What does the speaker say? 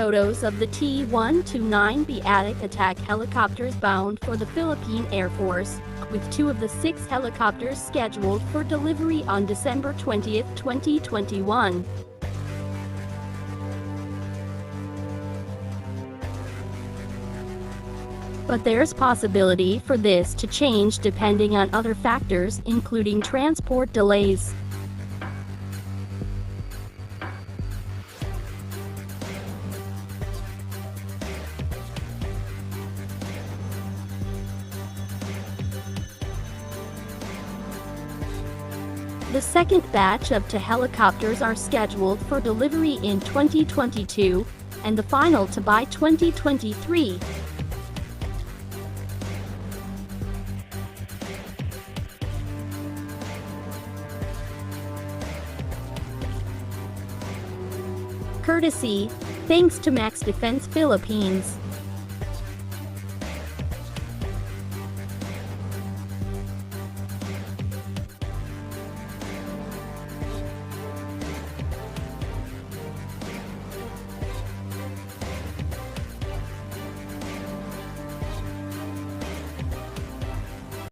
photos of the T129B ATAK helicopters bound for the Philippine Air Force, with 2 of the 6 helicopters scheduled for delivery on December 20, 2021. But there's possibility for this to change depending on other factors, including transport delays. The second batch of 2 helicopters are scheduled for delivery in 2022, and the final to by 2023. Courtesy, thanks to Max Defense Philippines.